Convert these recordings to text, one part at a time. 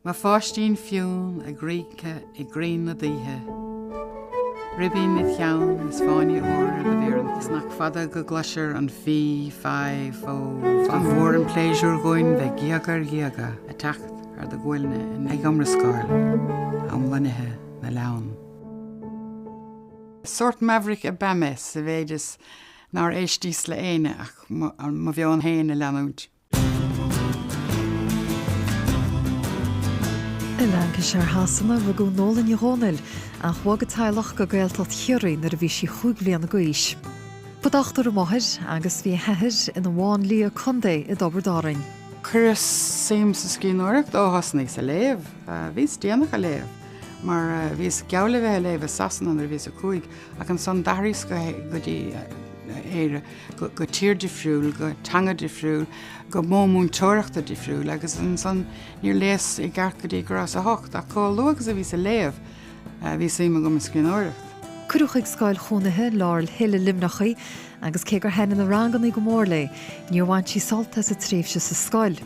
Ma fástín fiún a grícha I grín na díthe. Ribín I theann is fáinne óir le bhéran. Is nach fada go glasir an fí, fai, fó. An bhór an pléisiúr goin bheith giaga a tacht ar do ghuilne in ag amrascáil am lanithe na lean. Sort maverick a bame sa bhéidir nar éistís le éine ach ma bheith an héine leanúint. Ilancis hasanna bh go nólan I Dhomhnaill ach bhagad tailech go gaeltat chiarí nar bhí si chuig bliana go is. Padachtar mothir agus bhí heithir in bháin lí a condé I d'oberdárain. Chris séim sa scíóireacht ó hasnaí sa léamh, bhís déanach a léamh, mar bhís geabhla bheith léamh a sasan an bhís a chuig ach an son dairís go dtí éire go tír difriúil, go tanga difriúil, go mómún teoireachta difriúil agus an son níor léas I gceart go dtí Ghrá-sa hocht ach có luagus a bhís a léamh bhí séime go scíóireacht. Cuireadh ag scoil chúnathe láir hiile limnachaí agus cé gur heanna na rangan go mór le, níor bhaint sí soltas a tríomhse sa scoil.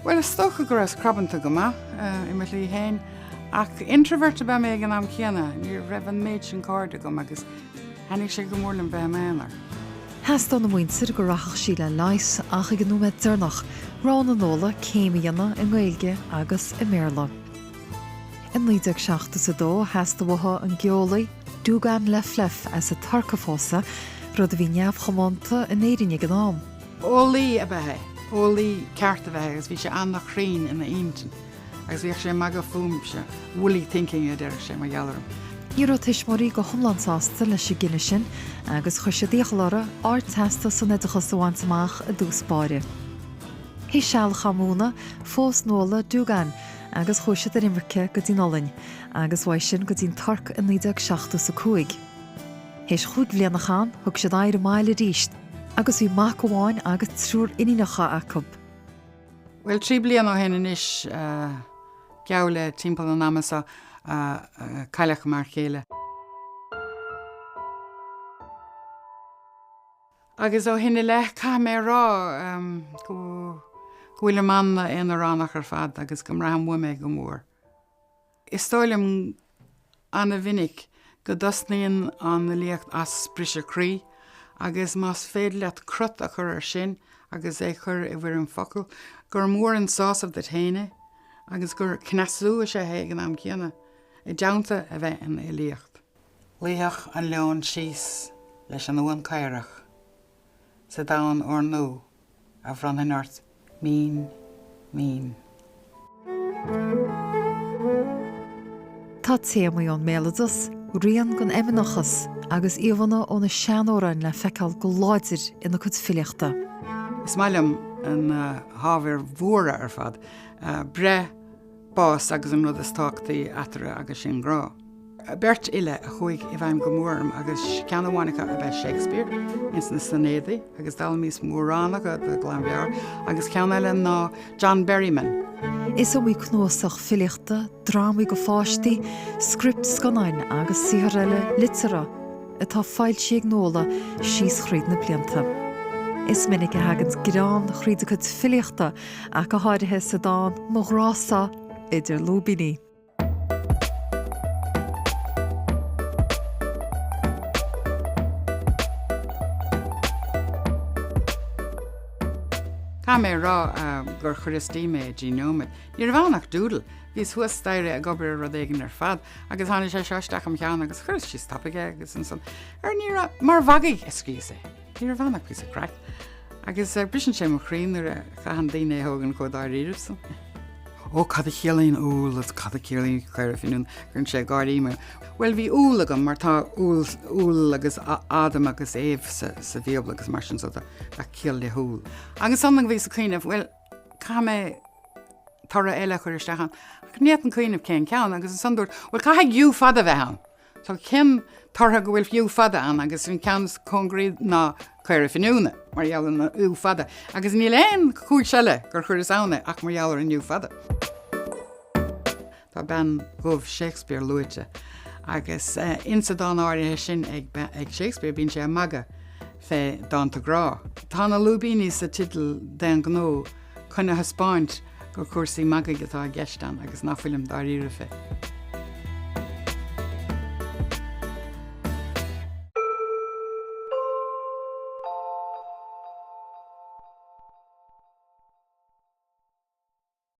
Well, is stocha go raibh crabanta go maith I mar lí héin ach introvert ba mé an am chéanna, níor raibh an méid sin cárda gom agus hanig sé go mór le bheith méanar. Heas don na muintir go rathach sí le leis ach ag nóid dúnach, rán an nóla céimianna I Gaeilge agus I Méarla. In 1972 heas do bhatha an geolaí dúgan le flef as a tarca fósa rud a bhí neamhchamonta in éirinne an am. Ólí a bheith, ólí ceart a bheith agus bhí sé annach chrín ina intin, agus bhíoh sé maga fúmse, woolly thinking a deir sé mar gealarum. Ní rud tuismirí go thomlansásta leis sé gine sin agus chuir sé díochlára áir testa san idechas dohaint amach a dús báire. Hí seall chamúna fós nóla dúgan agus chuir sé ar imrice go dtí nolainn agus bhaid sin go dtín tarc in 1975. Héis chuig bblianachán thug sé dair máile ríist agus bhí mac amháin agus trúr inínacha acab. Well, 3 blian ó héna is geabhla timpeall an amasa caileach mar chéile. Agus ó hinna le cha mé rá go bhfuil manna ina ránach ar fad agus go raibh muime go mór. Is stoilm anna vinnig go dosnaíonn an na líocht as brise crí agus más féad leat crut a chur ar sin agus é chur I bhfuir an focail gur mór an sásamh de théine agus gur cneasú a sé héag an am chéanna I deanta a bheith in I líocht. Líoch an leon síos leis an bhain caireach sa dán or nó a bhrannainart mín. Tá téamaí an méladas, rian gon iminachas agus íomhanna óna seanórain le feiceáil go láidir ina chud filiachta. Is mailim an hábhar mhóra ar fad, bre bás agus an rud is táchtaí atara agus sin grá. Bert ile a chuig I bhaim go mórm agus ceanháincha a bheith Shakespeare ins na Sanédaí agus dalmís mórránacha do Glanbhear agus cean eile ná John Berryman. Is ó mí cnósach filiachta, drámaí go fáistí, script sconain agus síthar eile litera atá fáil siag nóla síos chríd na blianta. Is minic a hagans grán chríd a chud filiachta ach go háirithe sa dán mo Ghrá-sa Idir Lúibíní. Tá mé rá gur churistí mé gnóid. Níor bhánach dúdal, hís thuas staire a gobar rud éigen ar fad, agus tháinig sé seisteach am cheann agus churis sí tappaige agus an son. Ar ní mar bhagaigh iscíosa. Níor bhánach pí a crack. Agus brisin sé mo chrín ar a chahan daoine thugann chud á riidirsan. Ó cad a chéalaín úl as cad a chéalaín chuir finún gunn sé gáiríime. Well, bhí úl agam mar tá úl agus Adam agus Év sa bhéobla agus mar sin so a céal le húl. Agus an bhí sa cuiineh, well, cá mé tarra eile chuir istechan. Níat an cuiineh cén ceann agus an sandúir, well, cá haag dú fada bheith an. So cin tarra go bhfuil fiú fada an agus an cean congríd ná chuir finúna mar dheall na ú fada. Agus ní léon chuig seile gur chuir is anna ach mar dheall ar an nniu fada. Tá ben gomh Shakespeare luite. Agus insa dán áirithe sin ag Shakespeare bíonn sé a maga fé dáanta grá. Tá na Lúibíní sa titl den gnó chuna haspáint gur cuasaí magaigh atá gceistan agus nafuilm dá riirife.